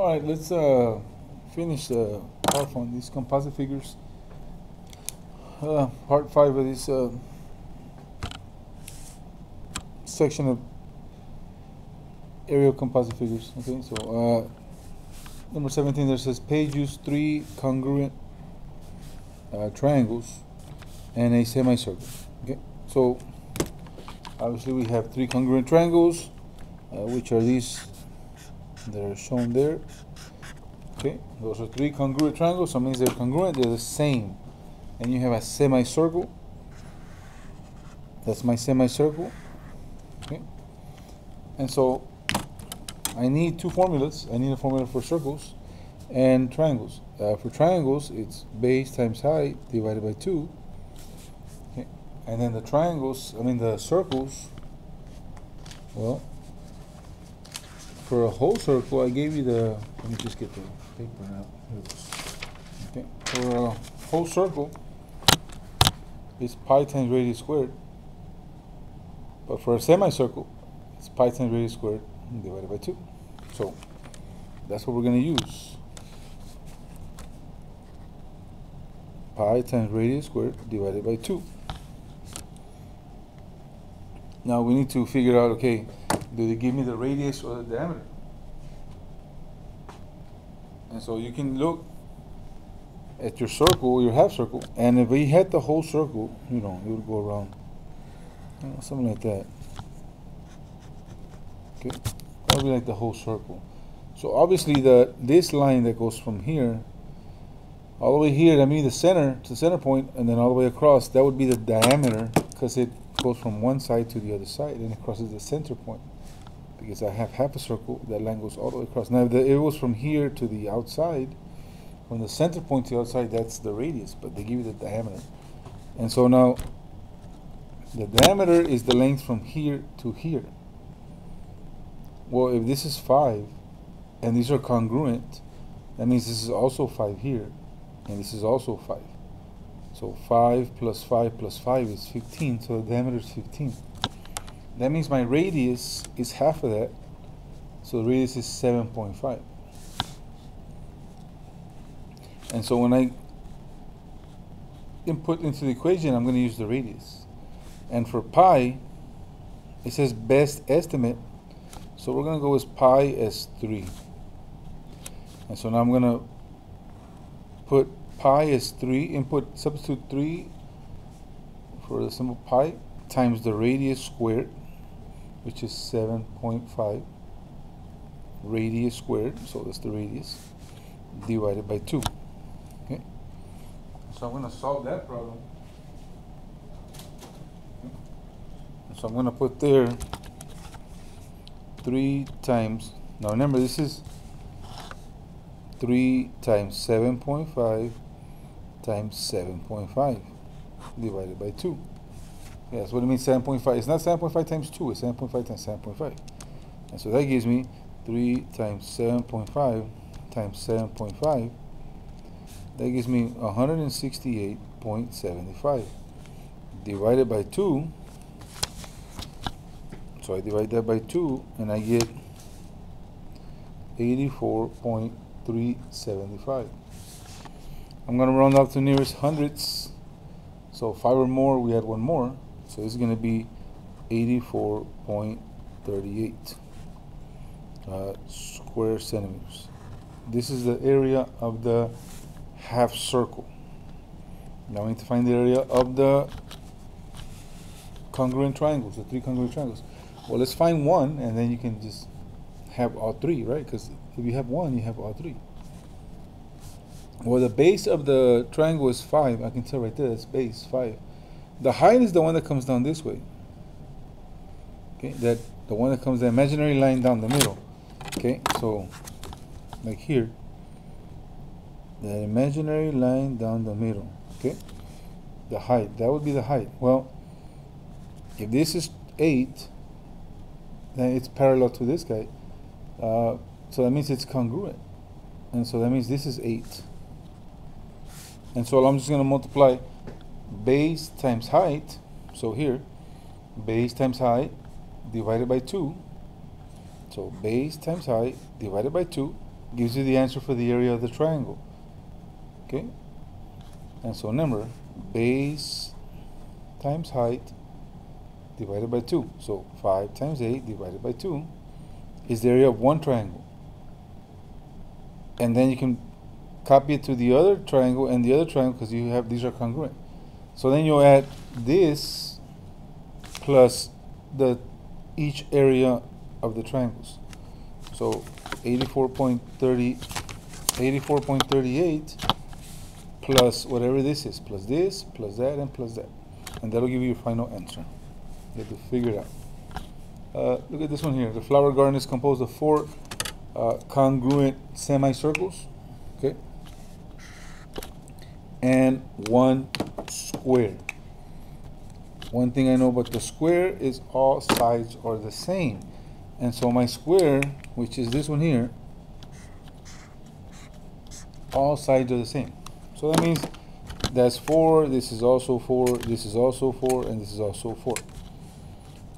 All right, let's finish off on these composite figures. Part 5 of this section of aerial composite figures. Okay, so number 17 there says page use 3 congruent triangles and a semicircle. Okay, so obviously we have 3 congruent triangles, which are these that are shown there. Okay, those are 3 congruent triangles, so it means they're congruent, they're the same. And you have a semicircle. That's my semicircle. Okay, and so I need 2 formulas. I need a formula for circles and triangles. For triangles, it's base times height divided by 2. Okay, and then the circles, well, for a whole circle, I gave you the, let me just get the paper out. Okay, for a whole circle, it's pi times radius squared. But for a semicircle, it's pi times radius squared divided by 2. So that's what we're going to use. Pi times radius squared divided by 2. Now we need to figure out, okay, do they give me the radius or the diameter? And so you can look at your circle, your half circle, and if we had the whole circle, you know, it would go around, you know, something like that. Okay, that would be like the whole circle. So obviously this line that goes from here all the way here, that means the center to the center point, and then all the way across, that would be the diameter, because it goes from one side to the other side and it crosses the center point. Because I have half a circle, that line goes all the way across. Now if it was from here to the outside, from the center point to the outside, that's the radius, but they give you the diameter. And so now the diameter is the length from here to here. Well, if this is 5 and these are congruent, that means this is also 5 here and this is also 5. So 5 plus 5 plus 5 is 15, so the diameter is 15. That means my radius is half of that, so the radius is 7.5. And so when I input into the equation, I'm going to use the radius. And for pi, it says best estimate, so we're going to go with pi as 3. And so now I'm going to put pi as 3, substitute 3 for the symbol pi, times the radius squared, which is 7.5, radius squared, so that's the radius, divided by 2. Okay, so I'm going to solve that problem. Okay. So I'm going to put there 3 times, now remember this is 3 times 7.5 times 7.5 divided by 2. Yes, what it means 7.5. It's not 7.5 times 2, it's 7.5 times 7.5. And so that gives me 3 times 7.5 times 7.5. That gives me 168.75 divided by 2. So I divide that by 2 and I get 84.375. I'm going to round up to nearest hundreds. So 5 or more, we add 1 more. So this is going to be 84.38 square centimeters. This is the area of the half circle. Now we need to find the area of the congruent triangles, the 3 congruent triangles. Well, let's find one, and then you can just have all 3, right? Because if you have 1, you have all 3. Well, the base of the triangle is 5. I can tell right there, that's base 5. The height is the one that comes down this way. Okay, the one that comes, the imaginary line down the middle. Okay, so like here, the imaginary line down the middle. Okay, the height, that would be the height. Well, if this is 8, then it's parallel to this guy. So that means it's congruent. And so that means this is 8. And so I'm just going to multiply base times height. So here, base times height divided by 2. So base times height divided by 2. gives you the answer for the area of the triangle. Okay? And so remember, base times height divided by 2. So 5 times 8 divided by 2 is the area of one triangle. And then you can copy it to the other triangle and the other triangle because you have these are congruent. So then you add this plus the each area of the triangles. So 84.38 plus whatever this is, plus this, plus that, and plus that. And that'll give you your final answer. You have to figure it out. Look at this one here. The flower garden is composed of 4 congruent semicircles, okay, and 1 square. One thing I know about the square is all sides are the same. And so my square, which is this one here, all sides are the same. So that means that's 4, this is also 4, this is also 4, and this is also 4.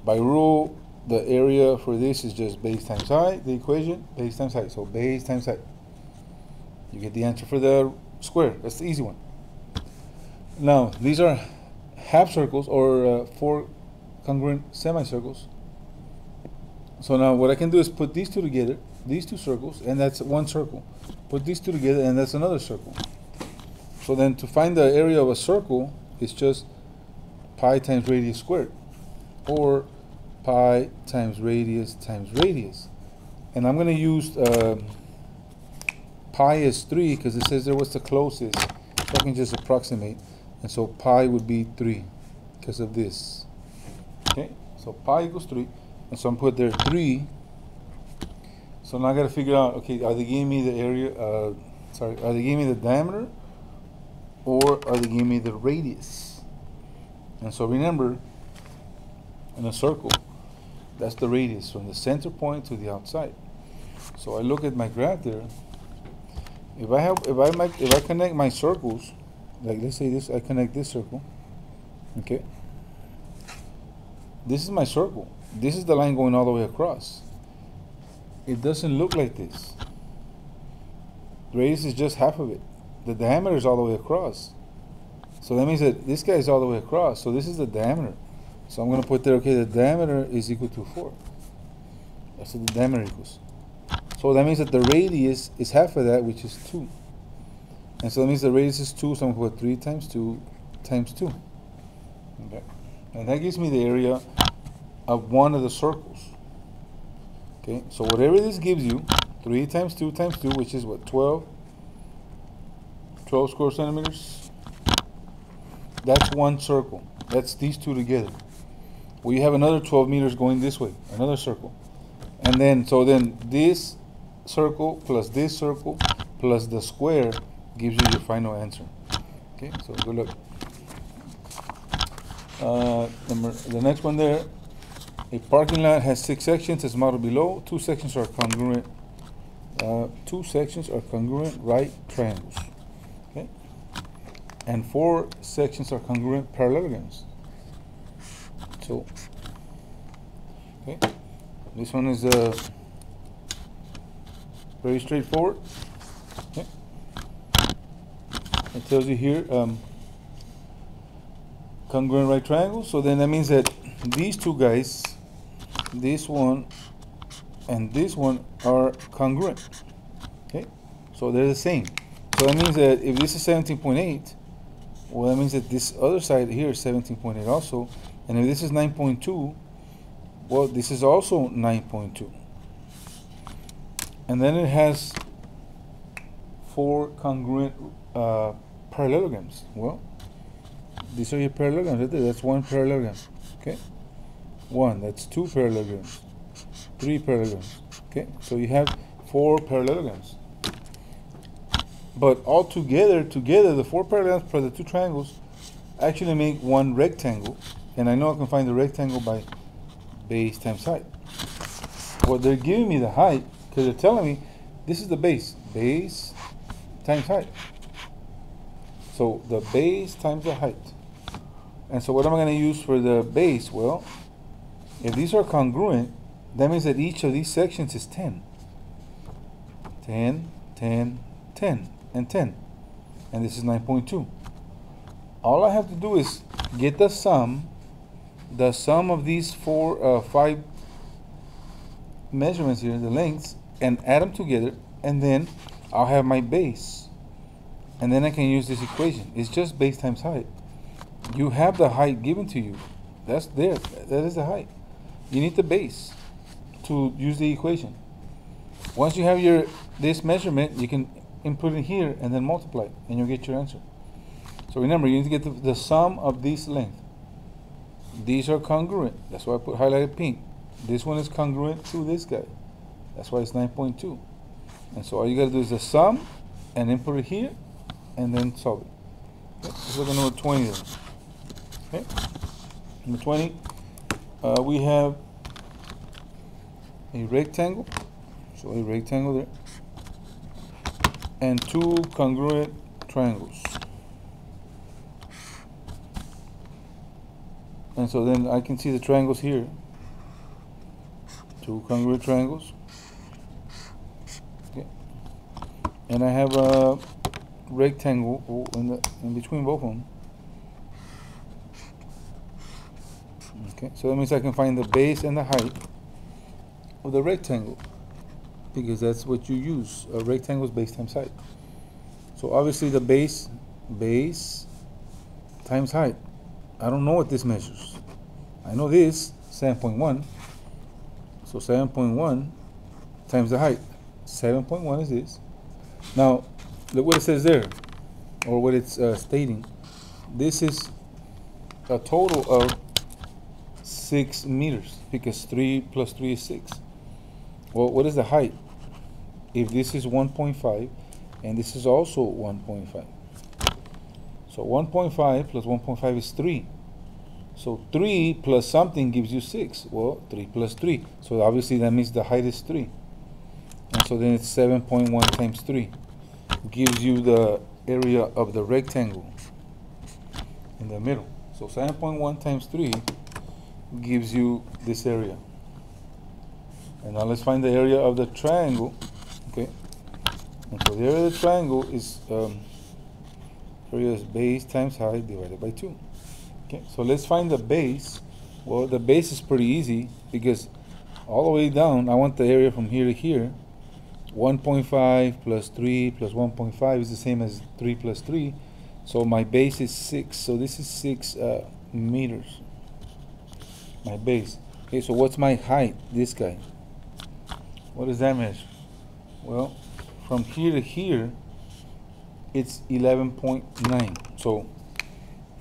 By rule, the area for this is just base times height, the equation, base times height. So base times height. You get the answer for the square. That's the easy one. Now, these are half circles or 4 congruent semicircles. So now what I can do is put these two together, these 2 circles, and that's one circle. Put these 2 together, and that's another circle. So then to find the area of a circle, it's just pi times radius squared, or pi times radius. And I'm going to use pi as 3 because it says there was the closest, so I can just approximate. And so pi would be 3 because of this. Okay, so pi equals 3, and so I'm put there 3. So now I got to figure out, okay, are they giving me the area? Are they giving me the diameter, or are they giving me the radius? And so remember, in a circle, that's the radius from the center point to the outside. So I look at my graph there. If I connect my circles, like let's say this, I connect this circle. Okay. This is my circle. This is the line going all the way across. It doesn't look like this. The radius is just half of it. The diameter is all the way across. So that means that this guy is all the way across. So this is the diameter. So I'm going to put there, okay, the diameter is equal to 4. That's what the diameter equals. So that means that the radius is half of that, which is 2. And so that means the radius is 2, so I'm going to put 3 times 2 times 2. Okay. And that gives me the area of one of the circles. Okay, so whatever this gives you, 3 times 2 times 2, which is what, 12 square centimeters. That's one circle. That's these 2 together. Well, you have another 12 meters going this way, another circle. And then, so then this circle plus this circle plus the square gives you your final answer. Okay, so good luck. The next one there, a parking lot has 6 sections as modeled below. 2 sections are congruent. 2 sections are congruent right triangles. Okay, and 4 sections are congruent parallelograms. So, okay, this one is very straightforward. Okay. It tells you here congruent right triangles. So then that means that these 2 guys, this one and this one, are congruent. Okay, so they're the same. So that means that if this is 17.8, well, that means that this other side here is 17.8 also. And if this is 9.2, well, this is also 9.2. And then it has 4 congruent parallelograms. Well, these are your parallelograms right there. That's 1 parallelogram. Okay, 1. That's 2 parallelograms. 3 parallelograms. Okay, so you have 4 parallelograms. But all together, the 4 parallelograms plus the 2 triangles actually make 1 rectangle. And I know I can find the rectangle by base times height. Well, they're giving me the height because they're telling me this is the base. Base times height. So the base times the height. And so what am I going to use for the base? Well, if these are congruent, that means that each of these sections is 10. 10, 10, 10, and 10. And this is 9.2. All I have to do is get the sum of these five measurements here, the lengths, and add them together, and then I'll have my base. And then I can use this equation. It's just base times height. You have the height given to you. That's there. That is the height. You need the base to use the equation. Once you have this measurement, you can input it here and then multiply, and you'll get your answer. So remember, you need to get the sum of these lengths. These are congruent. That's why I put highlighted pink. This one is congruent to this guy. That's why it's 9.2. And so all you got to do is the sum and input it here and then solve it. Okay? Let's look at number 20 then. Okay? Number 20, we have a rectangle. So a rectangle there. And two congruent triangles. And so then I can see the triangles here. Two congruent triangles. Okay. And I have a rectangle in between both of them. Okay, so that means I can find the base and the height of the rectangle, because that's what you use. A rectangle is base times height. So obviously the base times height. I don't know what this measures. I know this, 7.1. So 7.1 times the height. 7.1 is this. Now, look what it says there, or what it's stating. This is a total of 6 meters, because 3 plus 3 is 6. Well, what is the height? If this is 1.5, and this is also 1.5. So 1.5 plus 1.5 is 3. So 3 plus something gives you 6. Well, 3 plus 3. So obviously that means the height is 3. And so then it's 7.1 times 3. Gives you the area of the rectangle in the middle. So 7.1 times 3 gives you this area. And now let's find the area of the triangle. Okay. And so the area of the triangle is area is base times height divided by 2. Okay, so let's find the base. Well, the base is pretty easy, because all the way down I want the area from here to here. 1.5 plus 3 plus 1.5 is the same as 3 plus 3. So my base is 6. So this is 6 meters. My base. Okay, so what's my height? This guy. What does that measure? Well, from here to here, it's 11.9. So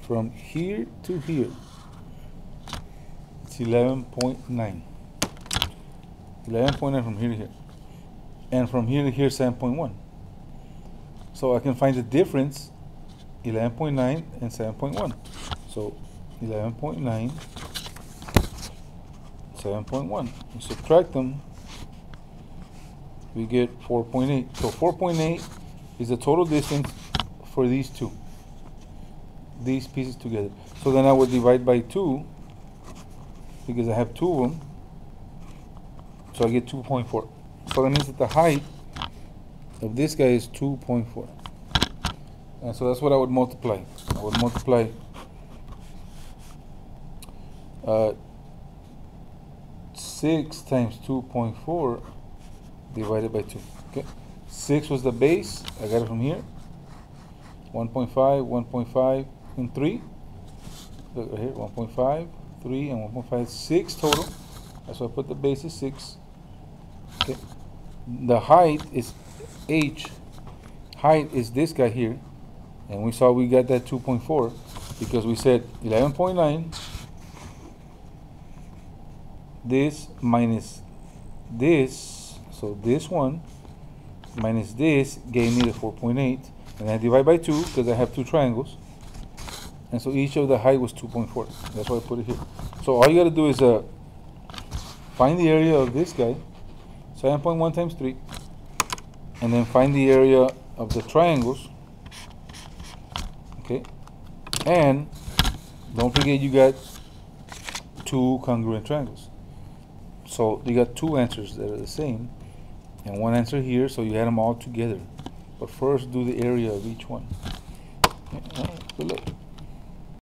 from here to here, it's 11.9. 11.9 from here to here. And from here to here, 7.1. So I can find the difference, 11.9 and 7.1. So 11.9, 7.1. You subtract them, we get 4.8. So 4.8 is the total distance for these two, these pieces together. So then I would divide by 2, because I have 2 of them. So I get 2.4. So that means that the height of this guy is 2.4. And so that's what I would multiply. I would multiply 6 times 2.4 divided by 2. Okay, 6 was the base. I got it from here. 1.5, 1.5, and 3. Look right here, 1.5, 3, and 1.5, 6 total. That's why I put the base is 6. Okay. The height is h. Height is this guy here, and we saw we got that 2.4 because we said 11.9. This minus this, so this one minus this gave me the 4.8, and I divide by 2 because I have 2 triangles, and so each of the height was 2.4. That's why I put it here. So all you got to do is find the area of this guy, 7.1 times 3, and then find the area of the triangles. Okay, and don't forget you got 2 congruent triangles. So you got 2 answers that are the same, and one answer here, so you add them all together. But first do the area of each one. Okay, all right, good luck.